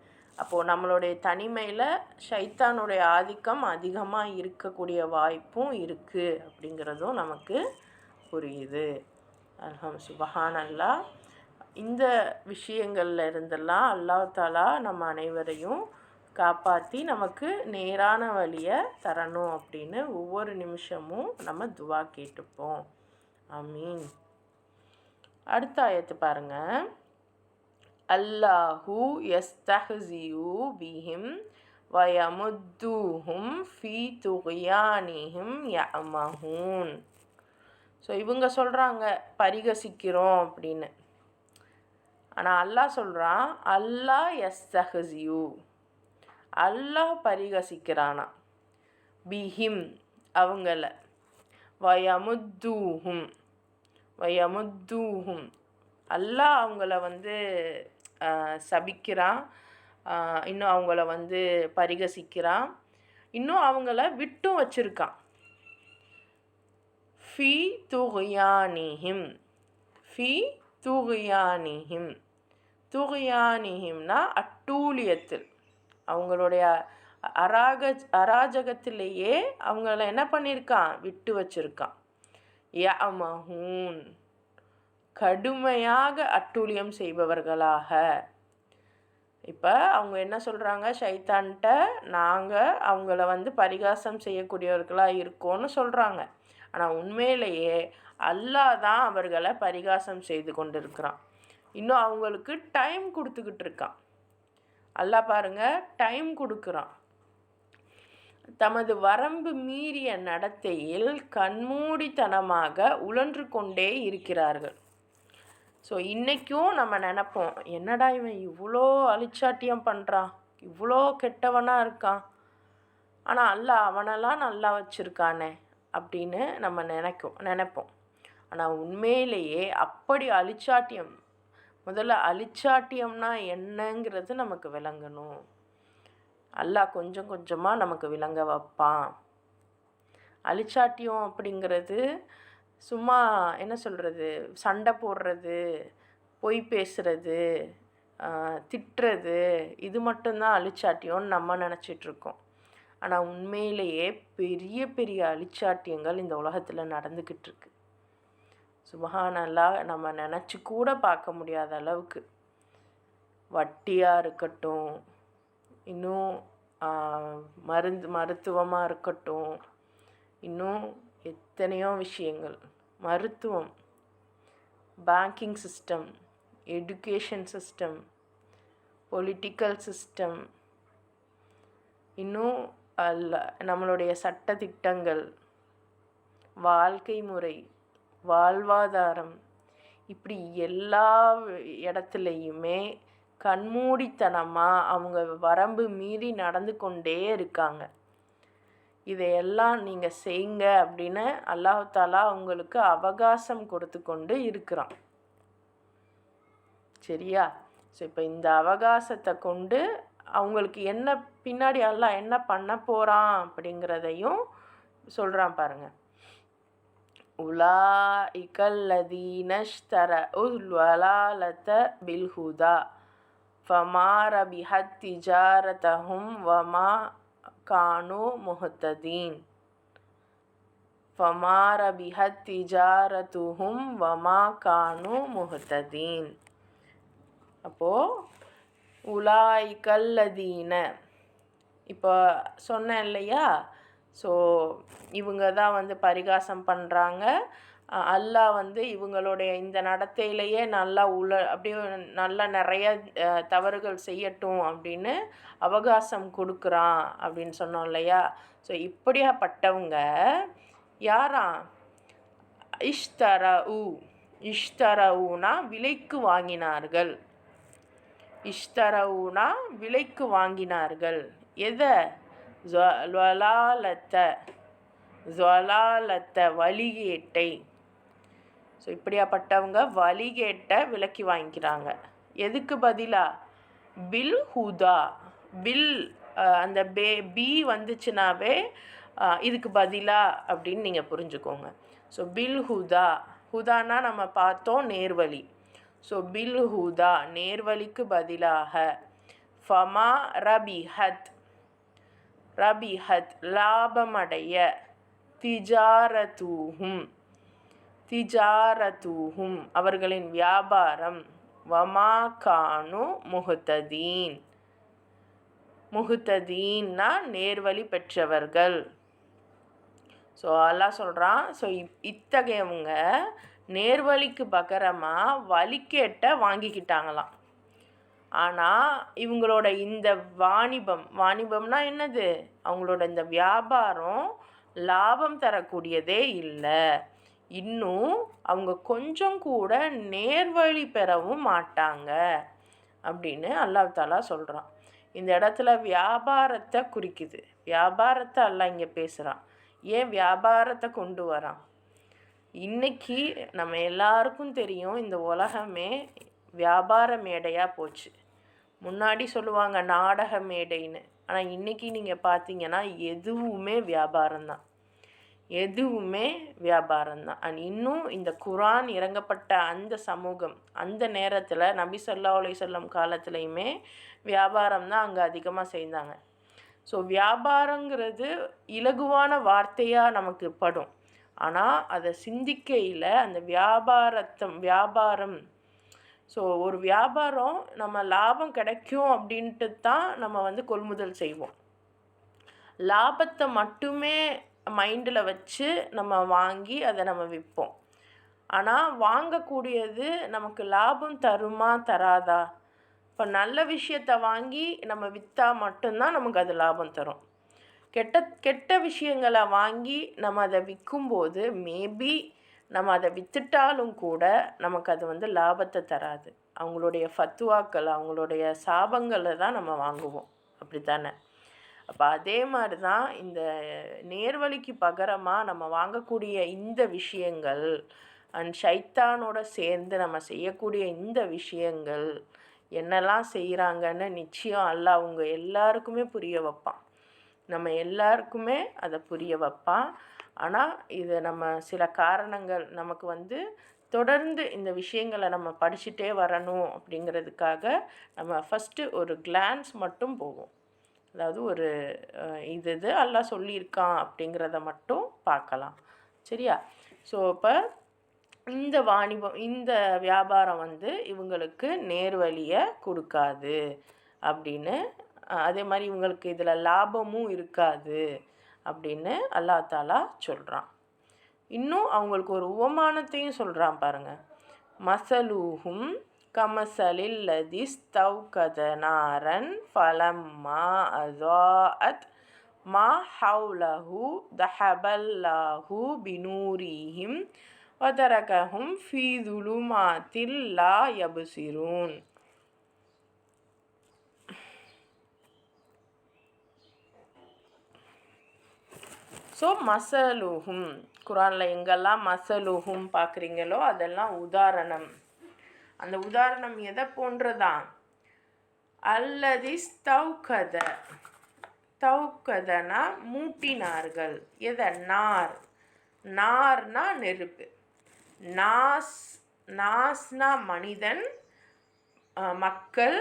அப்போது நம்மளுடைய தனிமையில் ஷைத்தானுடைய ஆதிக்கம் அதிகமாக இருக்கக்கூடிய வாய்ப்பும் இருக்குது அப்படிங்கிறதும் நமக்கு புரியுது. சுபஹானல்லாஹ். இந்த விஷயங்கள்ல இருந்தெல்லாம் அல்லாஹ் தஆலா நம்ம அனைவரையும் காப்பாற்றி நமக்கு நேரான வழியை தரணும் அப்படின்னு ஒவ்வொரு நிமிஷமும் நம்ம துவா கேட்டுப்போம். ஆமீன். அடுத்த ஆயத்து பாருங்க. அல்லாஹு யஸ்தஹ்சியு பிஹிம் வயமுத்துஹும் ஃபீ துக்யானிஹிம் யஅமஹூன். ஸோ இவங்க சொல்கிறாங்க பரிகசிக்கிறோம் அப்படின்னு. ஆனால் அல்லாஹ் சொல்கிறான், அல்லாஹ் யஸ்தஹ்சியு அல்லாஹ் பரிகசிக்கிறானா, பிஹிம் அவங்கள, வயமுத்தூஹும் அல்லாஹ் அவங்கள சபிக்கிறான், இன்னும் அவங்கள பரிகசிக்கிறான், இன்னும் அவங்கள விட்டும் வச்சிருக்கான். ஃபீ துக்யானிஹிம்னா அட்டூழியத்தில், அவங்களுடைய அராஜகத்திலேயே அவங்கள என்ன பண்ணியிருக்கான், விட்டு வச்சிருக்கான். யஅமஹூன் கடுமையாக அட்டூழியம் செய்பவர்களாக. இப்போ அவங்க என்ன சொல்கிறாங்க, ஷைத்தான்கிட்ட நாங்கள் அவங்கள பரிகாசம் செய்யக்கூடியவர்களாக இருக்கோன்னு சொல்கிறாங்க. ஆனால் உண்மையிலேயே அல்லாஹ் தான் அவர்களை பரிகாசம் செய்து கொண்டிருக்கிறான். இன்னும் அவங்களுக்கு டைம் கொடுத்துக்கிட்டு இருக்கான். அல்லாஹ் பாருங்க, டைம் கொடுக்குறான். தமது வரம்பு மீறிய நடத்தையில் கண்மூடித்தனமாக உழன்று கொண்டே இருக்கிறார்கள். ஸோ இன்றைக்கும் நம்ம நினைப்போம், என்னடா இவன் இவ்வளோ அழிச்சாட்டியம் பண்ணுறான், இவ்வளோ கெட்டவனாக இருக்கான், ஆனால் அல்லாஹ் அவனெல்லாம் நல்லா வச்சுருக்கானே அப்படின்னு நம்ம நினைப்போம். ஆனால் உண்மையிலேயே அப்படி அழிச்சாட்டியம், முதல்ல அழிச்சாட்டியம்னா என்னங்கிறது நமக்கு விளங்கணும். அல்லாஹ் கொஞ்சம் கொஞ்சமாக நமக்கு விளங்க வைப்பான். அழிச்சாட்டியம் அப்படிங்கிறது சும்மா என்ன சொல்கிறது, சண்டை போடுறது, பொய் பேசுகிறது, திட்டுறது, இது மட்டும்தான் அழிச்சாட்டியம்னு நம்ம நினச்சிட்ருக்கோம். ஆனால் உண்மையிலேயே பெரிய பெரிய அழிச்சாட்டியங்கள் இந்த உலகத்தில் நடந்துக்கிட்டு இருக்கு. சுபஹானல்லாஹ், நம்ம நினச்சி கூட பார்க்க முடியாத அளவுக்கு. வட்டியாக இருக்கட்டும், இன்னும் மருத்துவமாக இருக்கட்டும், இன்னும் எத்தனையோ விஷயங்கள். மருத்துவம், banking system, education system, political system, இன்னும் நம்மளுடைய சட்ட திட்டங்கள், வாழ்க்கை முறை, வாழ்வாதாரம், இப்படி எல்லா இடத்துலையுமே கண்மூடித்தனமாக அவங்க வரம்பு மீறி நடந்து கொண்டே இருக்காங்க. இதையெல்லாம் நீங்கள் செய்யுங்க அப்படின்னு அல்லாஹ் தாலா அவங்களுக்கு அவகாசம் கொடுத்து கொண்டு இருக்கிறான். சரியா? ஸோ இப்போ இந்த அவகாசத்தை கொண்டு அவங்களுக்கு என்ன பின்னாடி அல்லாஹ் என்ன பண்ண போகிறான் அப்படிங்கிறதையும் சொல்கிறான் பாருங்கள். உலாஇகல்லதீனஷ்தரஉல் வலாலத பில்ஹுதா ஃபமா ரபிஹத் திஜாரதஹும் வமா கானு முஹ்ததீன். ஃபமா ரபிஹத் திஜாரதுஹும் வமா கானு முஹ்ததீன். அப்போது உலாஇகல்லதீன இப்போ சொன்னேன் இல்லையா? ஸோ இவங்க தான் பரிகாசம் பண்ணுறாங்க. அல்லாஹ் இவங்களுடைய இந்த நடத்தையிலேயே நல்லா அப்படியே நல்லா நிறைய தவறுகள் செய்யட்டும் அப்படின்னு அவகாசம் கொடுக்குறான் அப்படின்னு சொன்னோம் இல்லையா? ஸோ இப்படியாப்பட்டவங்க யாராம்? இஷ்தரவுனா விலைக்கு வாங்கினார்கள். இஷ்தரவுனா விலைக்கு வாங்கினார்கள். எதை? ஜலாலத்த வழிகேட்டை. ஸோ இப்படியாப்பட்டவங்க வழிகேட்டை விலக்கி வாங்கிக்கிறாங்க. எதுக்கு பதிலாக? பில் ஹுதா. பில் அந்த பி வந்துச்சுனாவே இதுக்கு பதிலாக அப்படின்னு நீங்கள் புரிஞ்சுக்கோங்க. ஸோ பில் ஹுதா, ஹுதானா நம்ம பார்த்தோம் நேர்வழி. ஸோ பில் ஹுதா நேர்வழிக்கு பதிலாக ஃபமா ரபிஹத் லாபமடைய திஜாரத்துஹும் அவர்களின் வியாபாரம் வமா கானு முஹ்ததீன்னா நேர்வழி பெற்றவர்கள். ஸோ அல்லாஹ் சொல்கிறான், ஸோ இத்தகையவங்க நேர்வழிக்கு பகரமாக வழிகேட்ட வாங்கிக்கிட்டாங்களாம். ஆனால் இவங்களோட இந்த வாணிபம்னா என்னது? அவங்களோட இந்த வியாபாரம் லாபம் தரக்கூடியதே இல்லை. இன்னும் அவங்க கொஞ்சம் கூட நேர்வழி பெறவும் மாட்டாங்க அப்படின்னு அல்லாஹ் தாலா சொல்கிறான். இந்த இடத்துல வியாபாரத்தை குறிக்குது. வியாபாரத்தை அல்லாஹ் இங்கே பேசுகிறான். ஏன் வியாபாரத்தை கொண்டு வரான்? இன்றைக்கி நம்ம எல்லாருக்கும் தெரியும், இந்த உலகமே வியாபார மேடையாக போச்சு. முன்னாடி சொல்லுவாங்க நாடக மேடைன்னு. ஆனால் இன்றைக்கி நீங்கள் பார்த்தீங்கன்னா எதுவுமே வியாபாரம்தான். அண்ட் இன்னும் இந்த குரான் இறங்கப்பட்ட அந்த சமூகம், அந்த நேரத்தில் நபி ஸல்லல்லாஹு அலைஹி வஸல்லம் காலத்துலேயுமே வியாபாரம் தான் அங்கே அதிகமாக செய்தாங்க. ஸோ வியாபாரங்கிறது இலகுவான வார்த்தையாக நமக்கு படும். ஆனால் அதை சிந்திக்கையில் அந்த வியாபாரம் ஸோ ஒரு வியாபாரம் நம்ம லாபம் கிடைக்கும் அப்படின்ட்டு தான் நம்ம கொள்முதல் செய்வோம். லாபத்தை மட்டுமே மைண்டில் வச்சு நம்ம வாங்கி அதை நம்ம விற்போம். ஆனால் வாங்கக்கூடியது நமக்கு லாபம் தருமா தராதா? இப்போ நல்ல விஷயத்தை வாங்கி நம்ம விற்றா மட்டும்தான் நமக்கு அது லாபம் தரும். கெட்ட விஷயங்களை வாங்கி நம்ம அதை விற்கும்போது மேபி நம்ம அதை விற்றுட்டாலும் கூட நமக்கு அது லாபத்தை தராது. அவங்களுடைய ஃபத்துவாக்கள், அவங்களுடைய சாபங்களை தான் நம்ம வாங்குவோம். அப்படித்தானே? அப்போ அதே மாதிரி தான் இந்த நேர்வழிக்கு பகரமாக நம்ம வாங்கக்கூடிய இந்த விஷயங்கள் அண்ட் ஷைத்தானோட சேர்ந்து நம்ம செய்யக்கூடிய இந்த விஷயங்கள் என்னெல்லாம் செய்கிறாங்கன்னு நிச்சயம் அல்லாஹ் அவங்க எல்லாருக்குமே புரிய வைப்பான். நம்ம எல்லாருக்குமே அதை புரிய வைப்பான். ஆனால் இதை நம்ம சில காரணங்கள் நமக்கு தொடர்ந்து இந்த விஷயங்களை நம்ம படிச்சுட்டே வரணும் அப்படிங்கிறதுக்காக நம்ம ஃபஸ்ட்டு ஒரு கிளான்ஸ் மட்டும் போவோம். அதாவது ஒரு இது அல்லாஹ் சொல்லியிருக்கான் அப்படிங்கிறத மட்டும் பார்க்கலாம். சரியா? ஸோ இப்போ இந்த வாணிபம் இந்த வியாபாரம் இவங்களுக்கு நேர்வழியை கொடுக்காது அப்படின்னு, அதே மாதிரி இவங்களுக்கு இதில் லாபமும் இருக்காது அப்படின்னு அல்லாஹ் தாலா சொல்கிறான். இன்னும் அவங்களுக்கு ஒரு உவமானத்தையும் சொல்கிறான் பாருங்கள். மசலூஹும் கமசலில் லதிஸ்தௌகத நாரன் ஃபலம்மா அஸாஅத் மா ஹவுலஹு தஹபல்லாஹு பினூரிஹிம் வதரகஹும் ஃபீ ظுலுமாத்தில் லா யப்சிரூன். ஸோ மசலுஹும், குரானில் எங்கெல்லாம் மசலுஹும் பார்க்குறீங்களோ அதெல்லாம் உதாரணம். அந்த உதாரணம் எதை போன்றதான்? அல்லதிஸ் தௌகத, தௌகதனா மூட்டினார்கள். எதை? நார். நார்னா நெருப்பு. நாஸ்னா மனிதன், மக்கள்.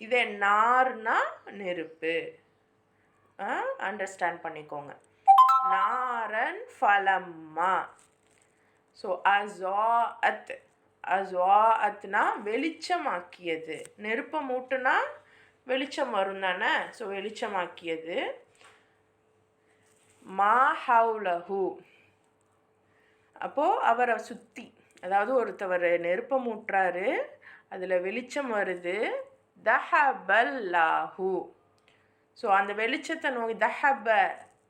இதே நார்னா நெருப்பு. அண்டர்ஸ்டாண்ட் பண்ணிக்கோங்க. நாரன் ஃபலம்மா. ஸோ அஸாஅத், அஸாஅத்னா வெளிச்சமாக்கியது. நெருப்பை மூட்டுனா வெளிச்சம் வரும் தானே? ஸோ வெளிச்சமாக்கியது. மா ஹவுலஹு, அப்போது அவரை சுற்றி, அதாவது ஒருத்தவர் நெருப்பை மூட்டுறாரு, அதில் வெளிச்சம் வருது. தஹபல்லாஹு, ஸோ அந்த வெளிச்சத்தை நோக்கி தஹப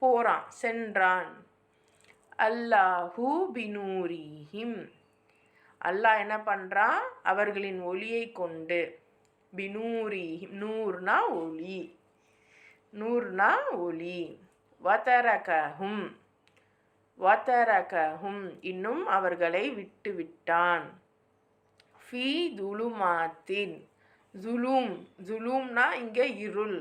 போகிறான், சென்றான். அல்லாஹு பினூரிஹிம், அல்லாஹ் என்ன பண்ணுறான்? அவர்களின் ஒளியை கொண்டு. பினூரிஹிம், நூர்னா ஒளி, நூர்னா ஒளி. வதரகஹும், வதரகஹும் இன்னும் அவர்களை விட்டு விட்டான். ஃபீ ظுலுமாத்தின், ظுலூம், ظுலூம்னா இங்கே இருள்.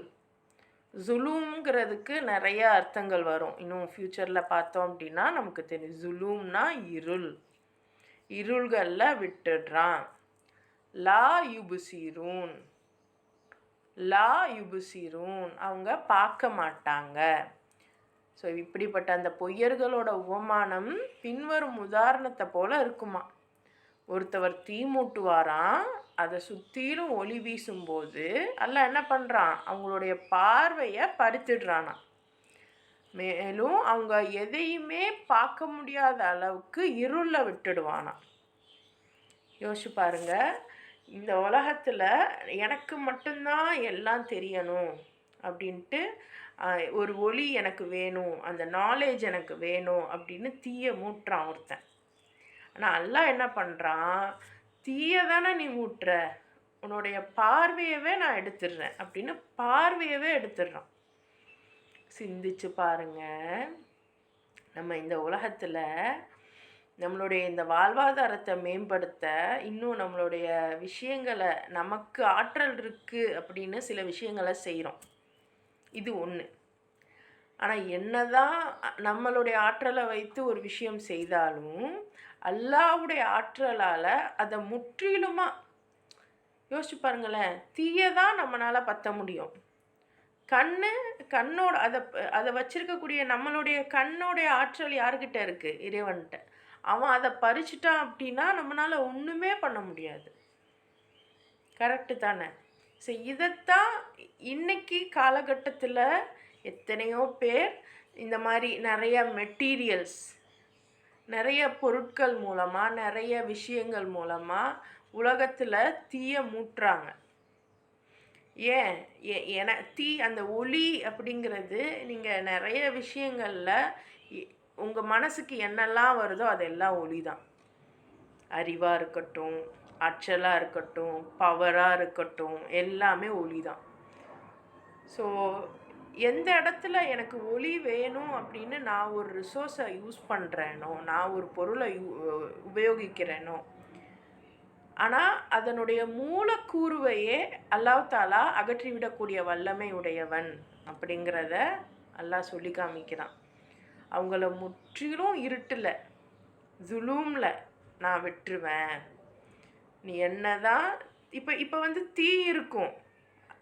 ظுலூம்ங்கிறதுக்கு நிறைய அர்த்தங்கள் வரும். இன்னும் ஃப்யூச்சரில் பார்த்தோம் அப்படின்னா நமக்கு தெரியும். ظுலூம்னா இருள், இருள்களில் விட்டுடுறான். லா யுபுசிரூன், லா யுபுசிரூன் அவங்க பார்க்க மாட்டாங்க. ஸோ இப்படிப்பட்ட அந்த பொய்யர்களோட உவமானம் பின்வரும் உதாரணத்தை போல் இருக்குமா. ஒருத்தவர் தீ மூட்டுவாராம், அதை சுற்றிலும் ஒளி வீசும்போது அல்லாஹ் என்ன பண்ணுறான்? அவங்களுடைய பார்வையை பறித்துடுறானா. மேலும் அவங்க எதையுமே பார்க்க முடியாத அளவுக்கு இருள விட்டுடுவானா. யோசிச்சு பாருங்க. இந்த உலகத்தில் எனக்கு மட்டும்தான் எல்லாம் தெரியணும் அப்படின்ட்டு ஒரு ஒளி எனக்கு வேணும், அந்த நாலேஜ் எனக்கு வேணும் அப்படின்னு தீயை மூட்டுறான் ஒருத்தன். ஆனால் அல்லாஹ் என்ன பண்ணுறான்? தீயை தானே நீ மூட்டுற, உன்னுடைய பார்வையவே நான் எடுத்துடுறேன் அப்படின்னு பார்வையவே எடுத்துடுறான். சிந்திச்சு பாருங்க. நம்ம இந்த உலகத்தில் நம்மளுடைய இந்த வாழ்வாதாரத்தை மேம்படுத்த இன்னும் நம்மளுடைய விஷயங்களை, நமக்கு ஆற்றல் இருக்குது அப்படின்னு சில விஷயங்களை செய்கிறோம். இது ஒன்று. ஆனால் என்னதான் நம்மளுடைய ஆற்றலை வைத்து ஒரு விஷயம் செய்தாலும் அல்லாஹ்வுடைய ஆற்றலால் அதை முற்றிலுமாக யோசிச்சு பாருங்களேன். தீயை தான் நம்மளால் பற்ற முடியும். கண்ணோட அதை வச்சிருக்கக்கூடிய நம்மளுடைய கண்ணோடைய ஆற்றல் யாருக்கிட்ட இருக்குது? இறைவன்கிட்ட. அவன் அதை பறிச்சிட்டான் அப்படின்னா நம்மளால் ஒன்றுமே பண்ண முடியாது. கரெக்டு தானே? ஸோ இதைத்தான் இன்னைக்கு காலகட்டத்தில் எத்தனையோ பேர் இந்த மாதிரி நிறைய மெட்டீரியல்ஸ், நிறைய பொருட்கள் மூலமாக, நிறைய விஷயங்கள் மூலமாக உலகத்தில் தீயை மூட்டுறாங்க. ஏன் தீ, அந்த ஒளி அப்படிங்கிறது நீங்கள் நிறைய விஷயங்களில் உங்கள் மனசுக்கு என்னெல்லாம் வருதோ அதெல்லாம் ஒளி தான். அறிவாக இருக்கட்டும், ஆற்றலாக இருக்கட்டும், பவராக இருக்கட்டும், எல்லாமே ஒளி தான். ஸோ எந்த இடத்துல எனக்கு ஒளி வேணும் அப்படின்னு நான் ஒரு ரிசோர்ஸை யூஸ் பண்ணுறேனோ, நான் ஒரு பொருளை உபயோகிக்கிறேனோ, ஆனால் அதனுடைய மூலக்கூறுவையே அல்லாஹ் தாலா அகற்றிவிடக்கூடிய வல்லமை உடையவன் அப்படிங்கிறத அல்லாஹ் சொல்லி காமிக்கிறான். அவங்கள முற்றிலும் இருட்டில் ஜுலூமில் நான் விட்டுருவேன். நீ என்னதான் இப்போ வந்து தீ இருக்கும்,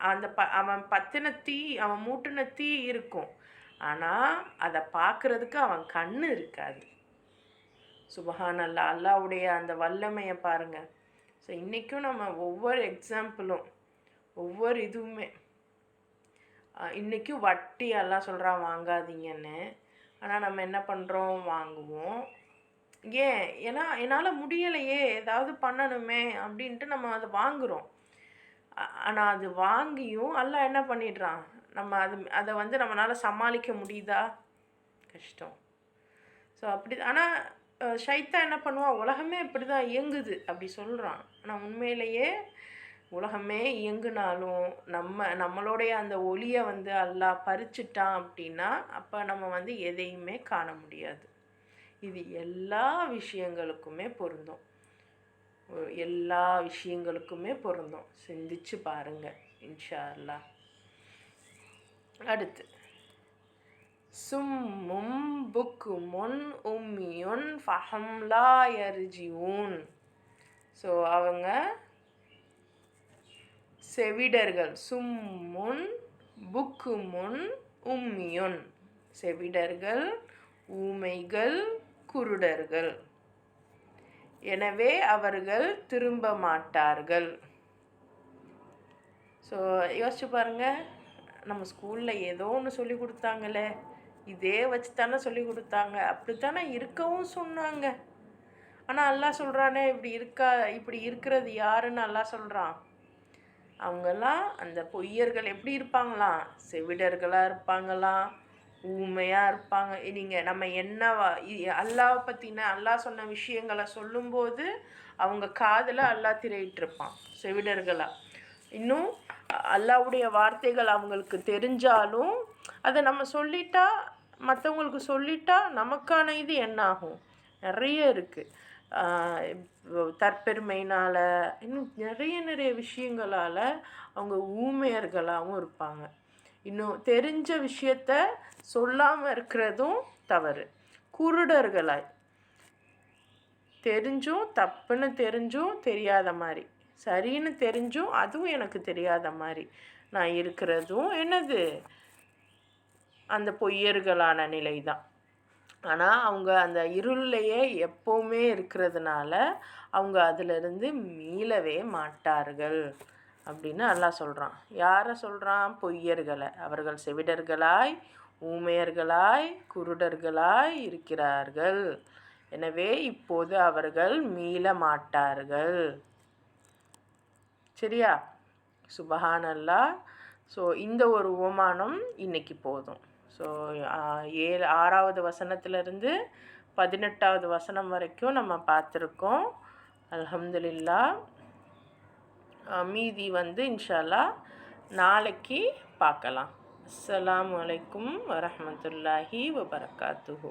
அந்த அவன் பத்தின தீ, அவன் மூட்டின தீ இருக்கும், ஆனால் அதை பார்க்குறதுக்கு அவன் கண்ணு இருக்காது. சுபஹானல்லாஹ், அல்லாஹ்வுடைய அந்த வல்லமையை பாருங்கள். ஸோ இன்றைக்கும் நம்ம ஒவ்வொரு எக்ஸாம்பிளும் ஒவ்வொரு இதுவுமே இன்றைக்கும் வட்டி எல்லாம் சொல்கிறான் வாங்காதீங்கன்னு, ஆனால் நம்ம என்ன பண்ணுறோம், வாங்குவோம். ஏன்? ஏன்னா என்னால் முடியலையே, ஏதாவது பண்ணணுமே அப்படின்ட்டு நம்ம அதை வாங்குகிறோம். ஆனால் அது வாங்கியும் அல்லாஹ் என்ன பண்ணிடுறான், நம்ம அதை வந்து நம்மளால் சமாளிக்க முடியுதா? கஷ்டம். ஸோ அப்படி. ஆனால் ஷைத்தான் என்ன பண்ணுவான், உலகமே இப்படி தான் இயங்குது அப்படி சொல்கிறான். ஆனால் உண்மையிலேயே உலகமே இயங்குனாலும் நம்மளுடைய அந்த ஒளியை வந்து அல்லாஹ் பறிச்சிட்டான் அப்படின்னா அப்போ நம்ம வந்து எதையுமே காண முடியாது. இது எல்லா விஷயங்களுக்குமே பொருந்தும், எல்லா விஷயங்களுக்குமே பொருந்தும். சிந்திச்சு பாருங்கள் இன்ஷா அல்லாஹ். அடுத்து சும்மும் புக்குமுன் உம்மியுன் ஃபஹம் லா யர்ஜிஊன். ஸோ அவங்க செவிடர்கள், சும்முன் புக்குமுன் உம்மியுன், செவிடர்கள், ஊமைகள், குருடர்கள், எனவே அவர்கள் திரும்ப மாட்டார்கள். ஸோ யோசிச்சு பாருங்கள், நம்ம ஸ்கூலில் ஏதோ ஒன்று சொல்லி கொடுத்தாங்களே, இதே வச்சு தானே சொல்லி கொடுத்தாங்க, அப்படித்தானே இருக்கவும் சொன்னாங்க. ஆனால் அல்லாஹ் சொல்கிறானே, இப்படி இருக்கிறது யாருன்னு அல்லாஹ் சொல்கிறான். அவங்கெல்லாம் அந்த பொய்யர்கள் எப்படி இருப்பாங்களாம், செவிடர்களாக இருப்பாங்களாம், ஊமையாக இருப்பாங்க. நீங்கள் நம்ம என்ன அல்லாஹ் பற்றின அல்லாஹ் சொன்ன விஷயங்களை சொல்லும்போது அவங்க காதில் அல்லாஹ் திரையிட்டிருப்பான் செவிடர்களாக. இன்னும் அல்லாஹ்வுடைய வார்த்தைகள் அவங்களுக்கு தெரிஞ்சாலும் அதை நம்ம சொல்லிட்டா, மற்றவங்களுக்கு சொல்லிட்டா நமக்கான இது என்னாகும், நிறைய இருக்குது. தற்பெருமையினால், இன்னும் நிறைய விஷயங்களால் அவங்க ஊமையர்களாகவும் இருப்பாங்க. இன்னும் தெரிஞ்ச விஷயத்த சொல்லாமல் இருக்கிறதும் தவறு. குருடர்களாய், தெரிஞ்சும் தப்புன்னு தெரிஞ்சும் தெரியாத மாதிரி, சரின்னு தெரிஞ்சும் அதுவும் எனக்கு தெரியாத மாதிரி நான் இருக்கிறதும் என்னது, அந்த பொய்யர்களான நிலை தான். ஆனால் அவங்க அந்த இருளையே எப்போவுமே இருக்கிறதுனால அவங்க அதிலிருந்து மீளவே மாட்டார்கள் அப்படின்னு அல்லாஹ் சொல்கிறான். யாரை சொல்கிறான்? பொய்யர்களை. அவர்கள் செவிடர்களாய், ஊமையர்களாய், குருடர்களாய் இருக்கிறார்கள், எனவே இப்போது அவர்கள் மீள மாட்டார்கள். சரியா? சுபஹானல்லாஹ். ஸோ இந்த ஒரு உவமானம் இன்னைக்கு போதும். ஸோ 6வது வசனத்திலிருந்து 18வது வசனம் வரைக்கும் நம்ம பார்த்துருக்கோம். அல்ஹம்துலில்லாஹ். மீதி வந்து இன்ஷா அல்லாஹ் நாளைக்கு பார்க்கலாம். அஸ்ஸலாமு அலைக்கும் வரஹ்மத்துல்லாஹி வபரகாத்துஹு.